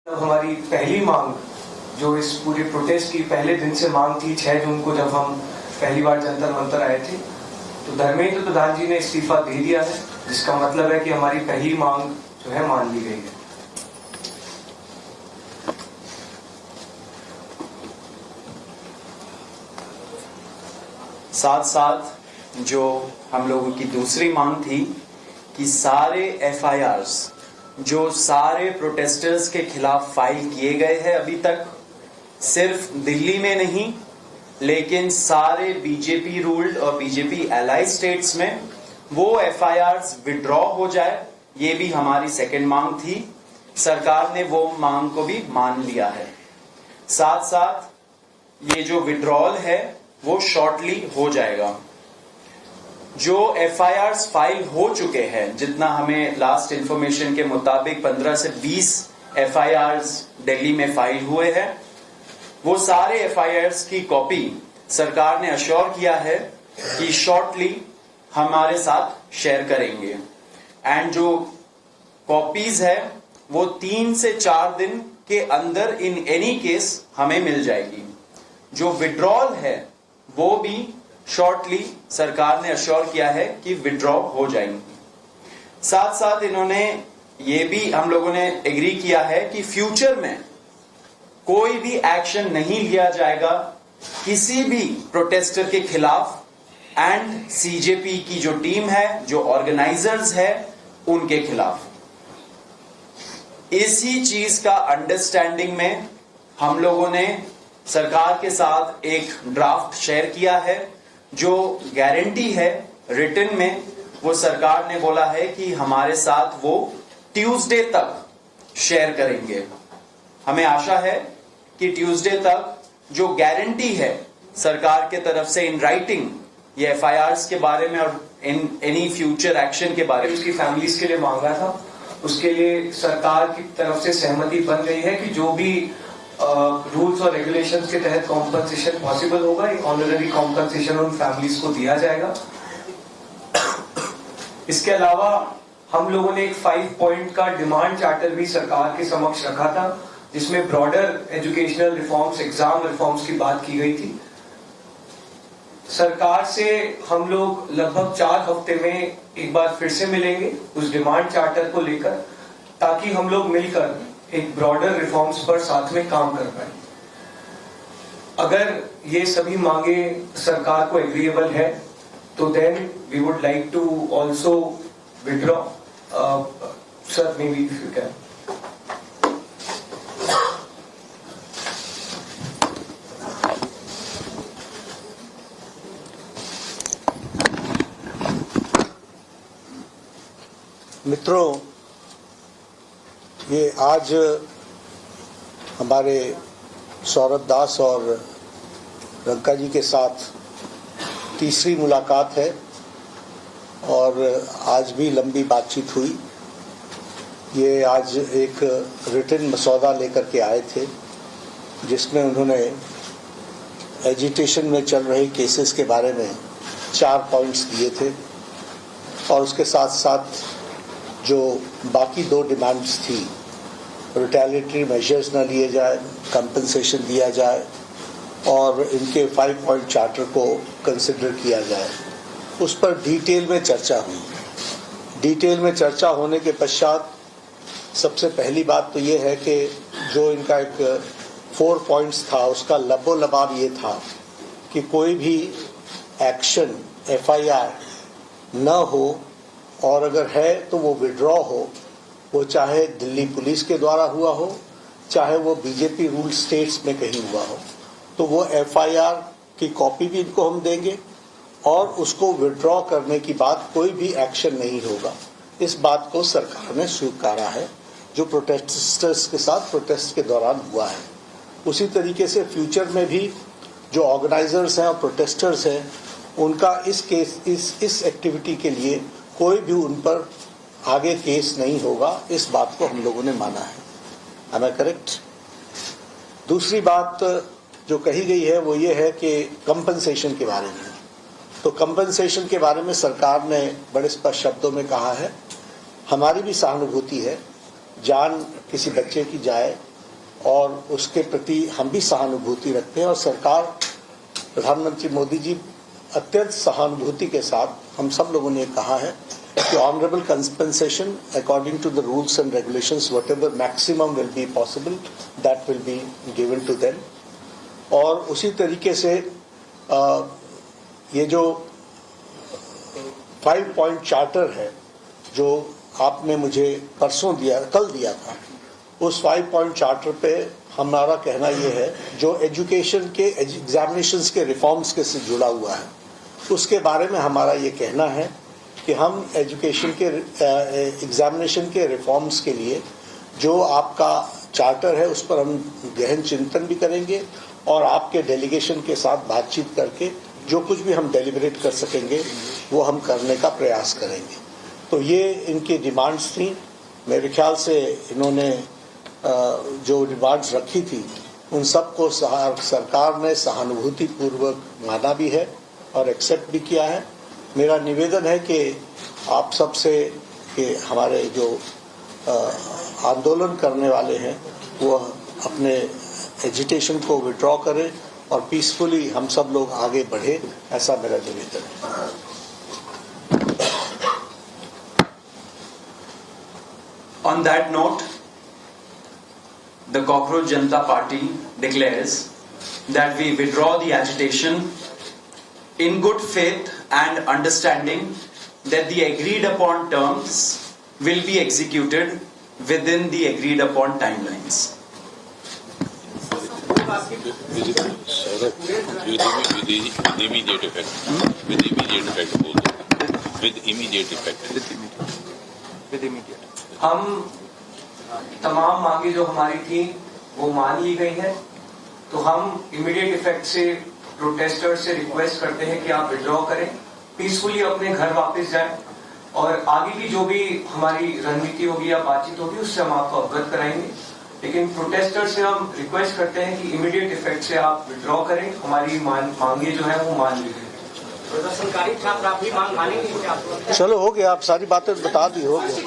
हमारी पहली मांग जो इस पूरे प्रोटेस्ट की पहले दिन से मांग थी 6 जून को जब हम पहली बार जंतर मंतर आए थे, तो धर्मेंद्र प्रधान जी ने इस्तीफा दे दिया है, जिसका मतलब है कि हमारी पहली मांग जो है मान ली गई है। साथ साथ जो हम लोगों की दूसरी मांग थी कि सारे एफआईआर्स जो सारे प्रोटेस्टर्स के खिलाफ फाइल किए गए हैं अभी तक, सिर्फ दिल्ली में नहीं लेकिन सारे बीजेपी रूल्ड और बीजेपी एलाई स्टेट्स में वो एफआईआर्स विड्रॉ हो जाए, ये भी हमारी सेकंड मांग थी। सरकार ने वो मांग को भी मान लिया है। साथ साथ ये जो विड्रॉल है वो शॉर्टली हो जाएगा। जो एफआईआर्स फाइल हो चुके हैं, जितना हमें लास्ट इंफॉर्मेशन के मुताबिक 15 से 20 एफआईआर्स दिल्ली में फाइल हुए हैं, वो सारे एफआईआर्स की कॉपी सरकार ने अश्योर किया है कि शॉर्टली हमारे साथ शेयर करेंगे। एंड जो कॉपीज है वो 3 से 4 दिन के अंदर इन एनी केस हमें मिल जाएगी। जो विड्रॉल है वो भी शॉर्टली सरकार ने अश्योर किया है कि विड्रॉ हो जाएंगी। साथ साथ इन्होंने ये भी हम लोगों ने एग्री किया है कि फ्यूचर में कोई भी एक्शन नहीं लिया जाएगा किसी भी प्रोटेस्टर के खिलाफ, एंड सीजेपी की जो टीम है, जो ऑर्गेनाइजर्स है, उनके खिलाफ। इसी चीज का अंडरस्टैंडिंग में हम लोगों ने सरकार के साथ एक ड्राफ्ट शेयर किया है। जो गारंटी है रिटन में, वो सरकार ने बोला है कि हमारे साथ वो ट्यूसडे तक शेयर करेंगे। हमें आशा है कि ट्यूसडे तक जो गारंटी है सरकार के तरफ से इन राइटिंग ये एफआईआर्स के बारे में और इन एनी फ्यूचर एक्शन के बारे में, उसकी फैमिलीज के लिए मांगा था, उसके लिए सरकार की तरफ से सहमति बन गई है कि जो भी रूल्स और रेगुलेशंस के तहत कॉम्पनसेशन पॉसिबल होगा, एक ऑनररी कॉम्पनसेशन उन फैमिलीज को दिया जाएगा। इसके अलावा हम लोगों ने एक 5 पॉइंट का डिमांड चार्टर भी सरकार के समक्ष रखा था, जिसमें broader educational reforms, exam reforms की बात की गई थी। सरकार से हम लोग लगभग 4 हफ्ते में एक बार फिर से मिलेंगे उस डिमांड चार्टर को लेकर, ताकि हम लोग मिलकर एक ब्रॉडर रिफॉर्म्स पर साथ में काम कर पाए। अगर ये सभी मांगे सरकार को एग्रीएबल है तो then we would like to also withdraw. Sir, may be if you can. मित्रों, ये आज हमारे सौरभ दास और रंका जी के साथ तीसरी मुलाकात है और आज भी लंबी बातचीत हुई। ये आज एक रिटन मसौदा लेकर के आए थे, जिसमें उन्होंने एजिटेशन में चल रहे केसेस के बारे में 4 पॉइंट्स दिए थे और उसके साथ साथ जो बाकी 2 डिमांड्स थी, रिटेलिएटरी मेजर्स न लिए जाए, कंपनसेशन दिया जाए और इनके 5 पॉइंट चार्टर को कंसिडर किया जाए, उस पर डिटेल में चर्चा हुई। डिटेल में चर्चा होने के पश्चात सबसे पहली बात तो ये है कि जो इनका एक 4 पॉइंट्स था, उसका लबो लबाब ये था कि कोई भी एक्शन एफआईआर न हो, और अगर है तो वो विड्रॉ हो, वो चाहे दिल्ली पुलिस के द्वारा हुआ हो, चाहे वो बीजेपी रूल स्टेट्स में कहीं हुआ हो, तो वो एफआईआर की कॉपी भी इनको हम देंगे और उसको विड्रॉ करने की बात कोई भी एक्शन नहीं होगा। इस बात को सरकार ने स्वीकारा है, जो प्रोटेस्टर्स के साथ प्रोटेस्ट के दौरान हुआ है। उसी तरीके से फ्यूचर में भी जो ऑर्गेनाइजर्स हैं और प्रोटेस्टर्स हैं, उनका इस एक्टिविटी के लिए कोई भी उन पर आगे केस नहीं होगा। इस बात को हम लोगों ने माना है। Am I correct? दूसरी बात जो कही गई है वो ये है कि कंपनसेशन के बारे में। तो कंपनसेशन के बारे में सरकार ने बड़े स्पष्ट शब्दों में कहा है, हमारी भी सहानुभूति है, जान किसी बच्चे की जाए और उसके प्रति हम भी सहानुभूति रखते हैं और सरकार, प्रधानमंत्री मोदी जी अत्यंत सहानुभूति के साथ हम सब लोगों ने कहा है कि honourable compensation according to the rules and regulations whatever maximum will be possible that will be given to them. और उसी तरीके से ये जो 5 पॉइंट चार्टर है जो आपने मुझे कल दिया था, उस 5 पॉइंट चार्टर पे हमारा कहना ये है जो एजुकेशन के एग्जामिनेशंस के रिफॉर्म्स के से जुड़ा हुआ है, उसके बारे में हमारा ये कहना है कि हम एजुकेशन के एग्जामिनेशन के रिफॉर्म्स के लिए जो आपका चार्टर है उस पर हम गहन चिंतन भी करेंगे और आपके डेलीगेशन के साथ बातचीत करके जो कुछ भी हम डेलिब्रेट कर सकेंगे वो हम करने का प्रयास करेंगे। तो ये इनकी डिमांड्स थी। मेरे ख्याल से इन्होंने जो डिमांड्स रखी थी उन सबको सरकार ने सहानुभूति पूर्वक माना भी है और एक्सेप्ट भी किया है। मेरा निवेदन है कि आप सबसे कि हमारे जो आंदोलन करने वाले हैं वो अपने एजिटेशन को विड्रॉ करें और पीसफुली हम सब लोग आगे बढ़े, ऐसा मेरा निवेदन है। On that note, the Cockroach Janata Party declares that we withdraw the agitation in good faith and understanding that the agreed upon terms will be executed within the agreed upon timelines. With immediate effect. With immediate effect बोल दो. With immediate effect. With immediate. हम तमाम मांगे जो हमारी थी वो मान ली गई हैं, तो हम इमीडिएट इफेक्ट से प्रोटेस्टर से रिक्वेस्ट करते हैं कि आप विड्रॉ करें, पीसफुली अपने घर वापस जाएं और आगे की जो भी हमारी रणनीति होगी या बातचीत होगी उससे हम आपको अवगत कराएंगे। लेकिन प्रोटेस्टर से हम रिक्वेस्ट करते हैं कि इमीडिएट इफेक्ट से आप विड्रॉ करें, हमारी मांगे जो है वो मान ली गई। प्रदर्शनकारी छात्र आप भी मांग मानेंगे? चलो हो गया, आप सारी बातें बता दी, हो गया।